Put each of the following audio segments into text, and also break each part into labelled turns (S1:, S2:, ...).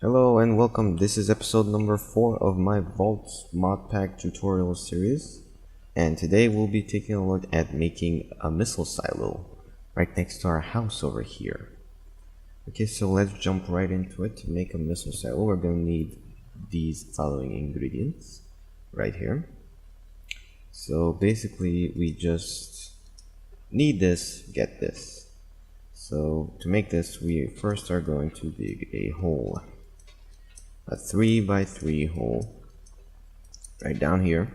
S1: Hello and welcome. This is episode number 4 of my Voltz modpack tutorial series, and today we'll be taking a look at making a missile silo right next to our house over here. Okay, so let's jump right into it. To make a missile silo, we're going to need these following ingredients right here. So basically we just need this, get this. So to make this, we first are going to dig a hole, a 3x3 hole right down here.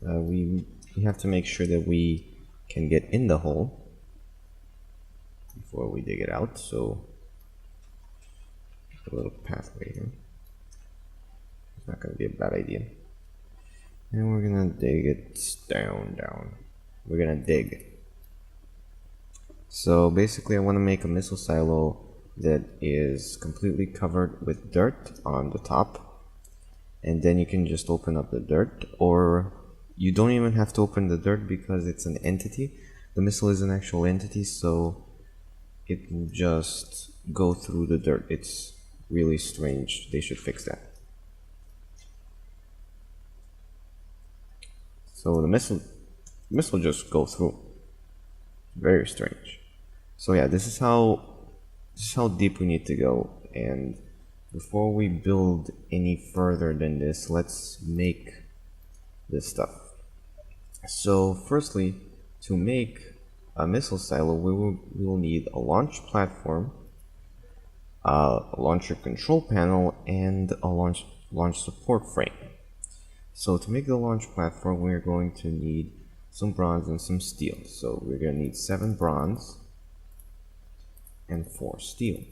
S1: We have to make sure that we can get in the hole before we dig it out, so a little pathway here. It's not going to be a bad idea. And we're going to dig it down. We're going to dig. So basically I want to make a missile silo that is completely covered with dirt on the top, and then you can just open up the dirt, or you don't even have to open the dirt because it's an entity. The missile is an actual entity, so it will just go through the dirt. It's really strange. They should fix that. So the missile just go through. Very strange. So yeah, this is how deep we need to go, and before we build any further than this, let's make this stuff. So firstly, to make a missile silo, we will need a launch platform, a launcher control panel, and a launch support frame. So to make the launch platform, we're going to need some bronze and some steel. So we're going to need 7 bronze and 4 steel.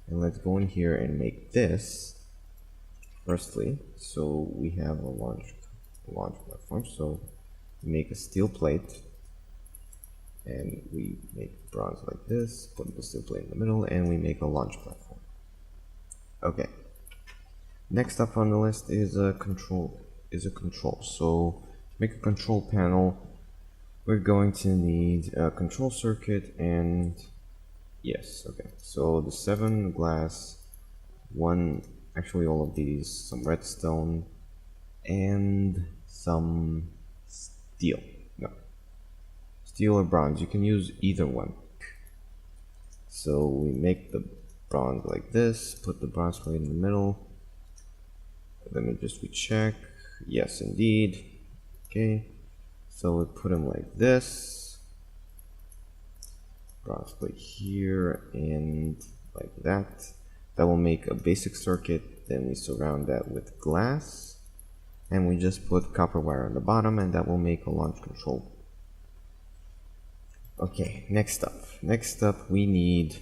S1: And let's go in here and make this firstly. So we have a launch platform. So we make a steel plate, and we make bronze like this, put the steel plate in the middle, and we make a launch platform. Okay. Next up on the list is a control. So to make a control panel, we're going to need a control circuit, and yes, okay. So the 7 glass, actually all of these, some redstone, and some steel. No, steel or bronze. You can use either one. So we make the bronze like this. Put the bronze plate in the middle. Let me just recheck. Yes, indeed. Okay. So we put them like this, bronze plate here, and like that. That will make a basic circuit. Then we surround that with glass, and we just put copper wire on the bottom, and that will make a launch control. Okay, next up we need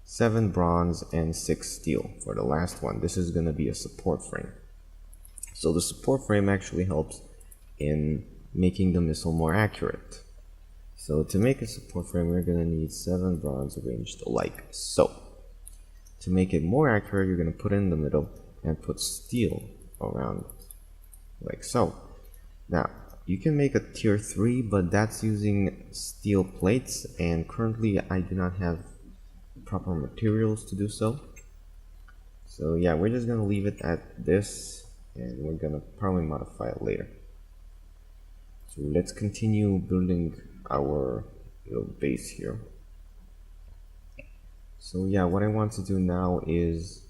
S1: 7 bronze and 6 steel for the last one. This is going to be a support frame. So the support frame actually helps in making the missile more accurate. So to make a support frame, we're going to need 7 bronze arranged like so. To make it more accurate, you're going to put it in the middle and put steel around it like so. Now you can make a tier 3, but that's using steel plates, and currently I do not have proper materials to do so. So yeah, we're just going to leave it at this, and we're going to probably modify it later. So let's continue building our little base here. So yeah, what I want to do now is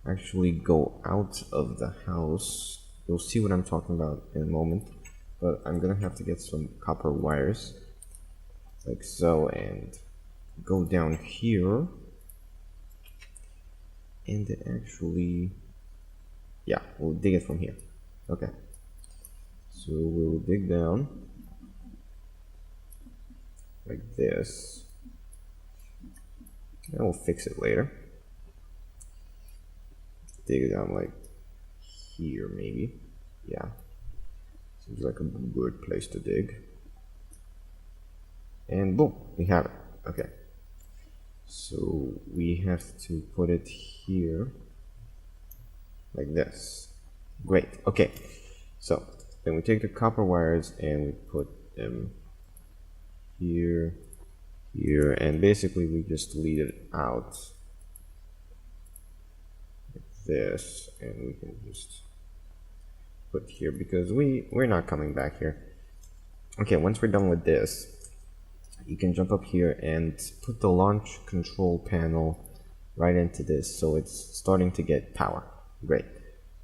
S1: actually go out of the house. You'll see what I'm talking about in a moment, but I'm gonna have to get some copper wires like so, and go down here, and then actually, yeah, we'll dig it from here. Okay. So we will dig down like this, and we'll fix it later. Dig it down like here, maybe. Yeah, seems like a good place to dig. And boom, we have it. Okay, so we have to put it here like this. Great. Okay, so then we take the copper wires and we put them here, here, and basically we just delete it out like this, and we can just put here because we're not coming back here. Okay, once we're done with this, you can jump up here and put the launch control panel right into this, so it's starting to get power. Great.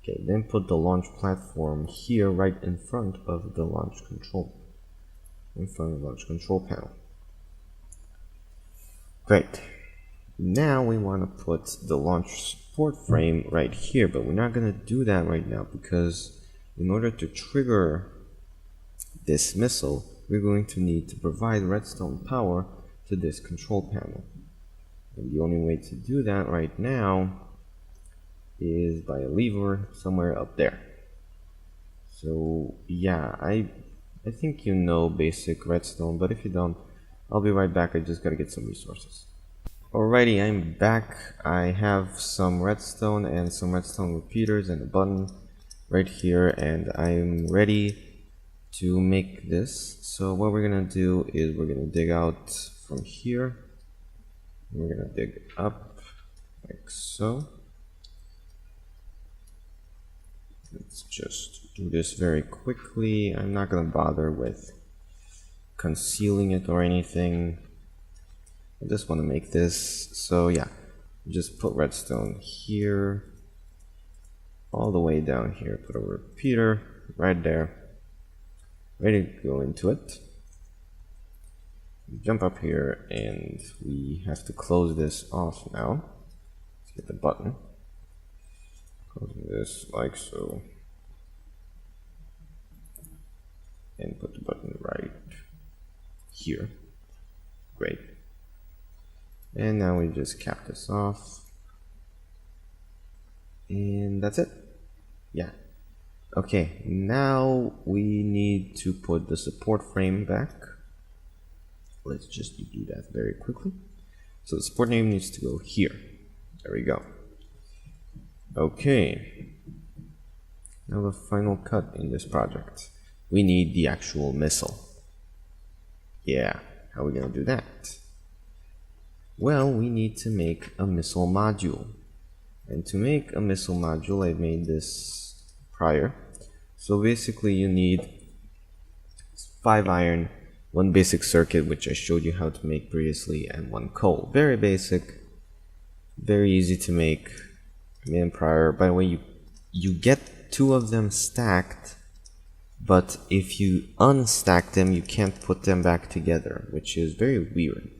S1: Okay, then put the launch platform here right in front of the launch control, panel. Great. Now we want to put the launch support frame right here, but we're not going to do that right now because in order to trigger this missile, we're going to need to provide redstone power to this control panel. And the only way to do that right now is by a lever somewhere up there. So yeah, I think you know basic redstone, but if you don't, I'll be right back. I just gotta get some resources. Alrighty, I'm back. I have some redstone and some redstone repeaters and a button right here, and I'm ready to make this. So what we're gonna do is we're gonna dig out from here. We're gonna dig up like so. Let's just do this very quickly. I'm not gonna bother with concealing it or anything. I just want to make this. So yeah, just put redstone here, all the way down here. Put a repeater right there, ready to go into it. Jump up here, and we have to close this off now. Let's get the button. Closing this like so, and put the button right here. Great. And now we just cap this off, and that's it. Yeah. Okay, now we need to put the support frame back. Let's just do that very quickly. So the support name needs to go here. There we go. Okay. Now the final cut in this project. We need the actual missile. Yeah, how are we gonna do that? Well, we need to make a missile module. And to make a missile module, I made this prior. So basically you need 5 iron, 1 basic circuit, which I showed you how to make previously, and 1 coal. Very basic, very easy to make. I made them prior. By the way, you get 2 of them stacked, but if you unstack them, you can't put them back together, which is very weird.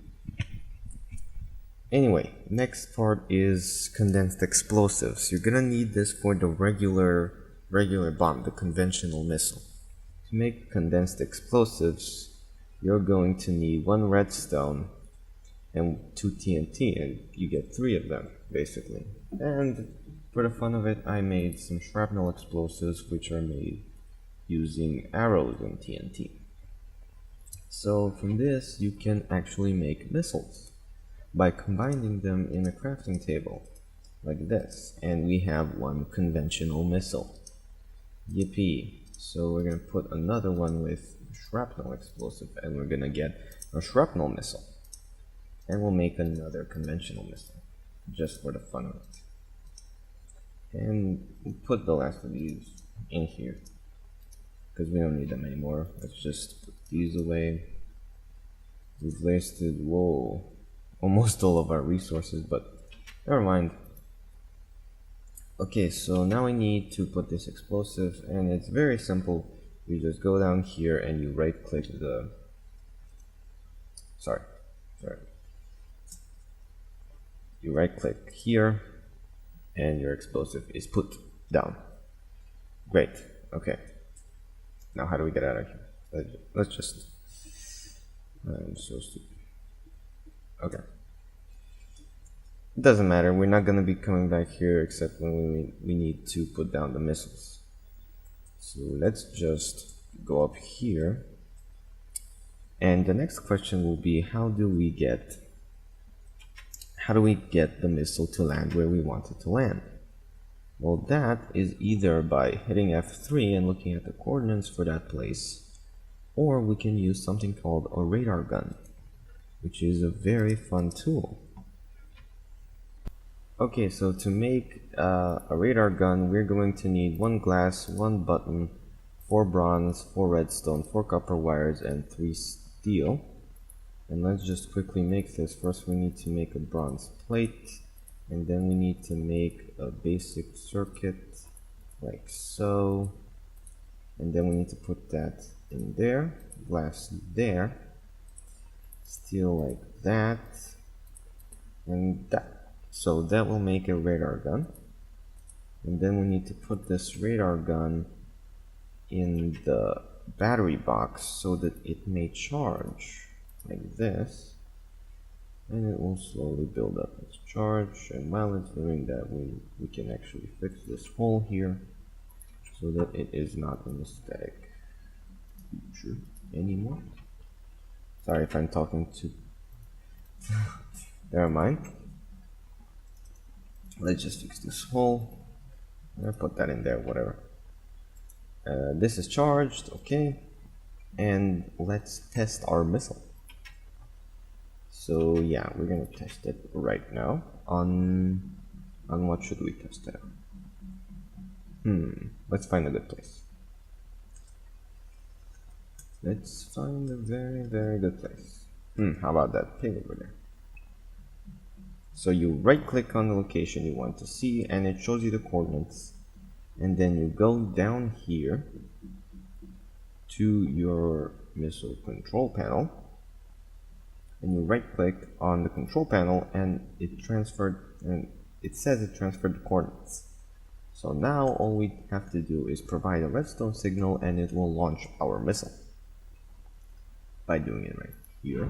S1: Anyway, next part is condensed explosives. You're gonna need this for the regular bomb, the conventional missile. To make condensed explosives, you're going to need 1 redstone and 2 TNT, and you get 3 of them, basically. And for the fun of it, I made some shrapnel explosives, which are made using arrows and TNT. So from this, you can actually make missiles by combining them in a crafting table like this, and we have 1 conventional missile. Yippee. So we're gonna put another one with shrapnel explosive, and we're gonna get a shrapnel missile, and we'll make another conventional missile just for the fun of it. And we'll put the last of these in here because we don't need them anymore. Let's just put these away. We've wasted, whoa, almost all of our resources, but never mind. Okay, so now I need to put this explosive, and it's very simple. You just go down here and you right click the you right click here and your explosive is put down. Great. Okay, now how do we get out of here? Let's just, I'm so stupid. Okay, it doesn't matter, we're not going to be coming back here except when we need to put down the missiles. So let's just go up here, and the next question will be, how do we get the missile to land where we want it to land? Well, that is either by hitting F3 and looking at the coordinates for that place, or we can use something called a radar gun. which is a very fun tool. Okay, so to make a radar gun, we're going to need 1 glass, 1 button, 4 bronze, 4 redstone, 4 copper wires, and 3 steel. And let's just quickly make this. First we need to make a bronze plate, and then we need to make a basic circuit like so, and then we need to put that in there, glass there, steel like that, and that. So that will make a radar gun. And then we need to put this radar gun in the battery box so that it may charge like this, and it will slowly build up its charge. And while it's doing that, we can actually fix this hole here so that it is not in a static feature anymore. Sorry if I'm talking to never mind. Let's just fix this hole. I'll put that in there, whatever. This is charged, okay. And let's test our missile. So yeah, we're gonna test it right now. On what should we test it on? Let's find a good place. Let's find a very, very good place. How about that pig over there? So you right click on the location you want to see, and it shows you the coordinates. And then you go down here to your missile control panel, and you right click on the control panel, and it says it transferred the coordinates. So now all we have to do is provide a redstone signal, and it will launch our missile by doing it right here.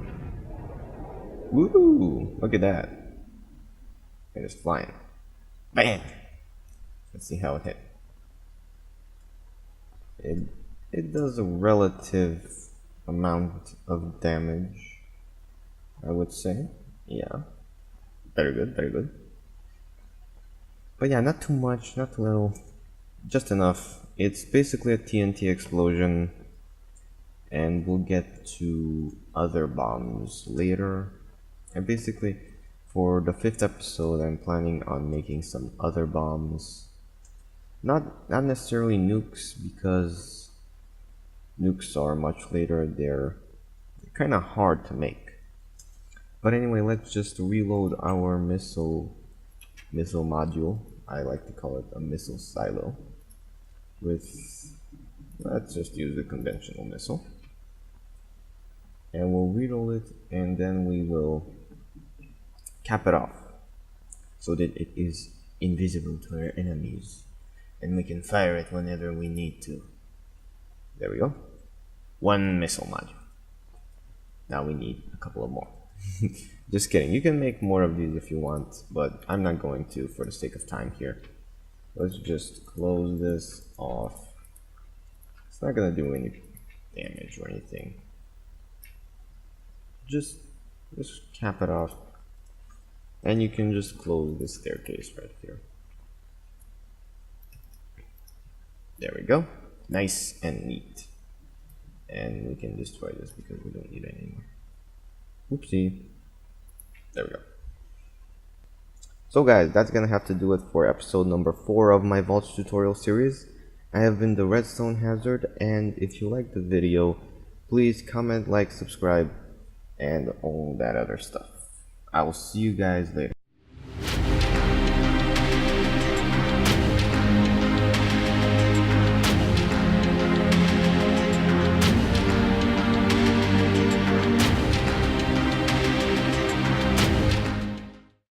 S1: Woo! Look at that. It is flying. Bam! Let's see how it hit. It does a relative amount of damage, I would say. Yeah. Very good, very good. But yeah, not too much, not too little. Just enough. It's basically a TNT explosion, and we'll get to other bombs later. And basically, for the 5th episode, I'm planning on making some other bombs. Not necessarily nukes, because nukes are much later. They're kind of hard to make. But anyway, let's just reload our missile module. I like to call it a missile silo. Let's just use a conventional missile. And we'll reload it, and then we will cap it off so that it is invisible to our enemies, and we can fire it whenever we need to. There we go. 1 missile module. Now we need a couple of more. Just kidding. You can make more of these if you want, but I'm not going to for the sake of time here. Let's just close this off. It's not gonna do any damage or anything. Just cap it off. And you can just close this staircase right here. There we go. Nice and neat. And we can destroy this because we don't need it anymore. Oopsie. There we go. So guys, that's gonna have to do it for episode number 4 of my Voltz tutorial series. I have been the Redstone Hazard, and if you liked the video, please comment, like, subscribe, and all that other stuff. I will see you guys later.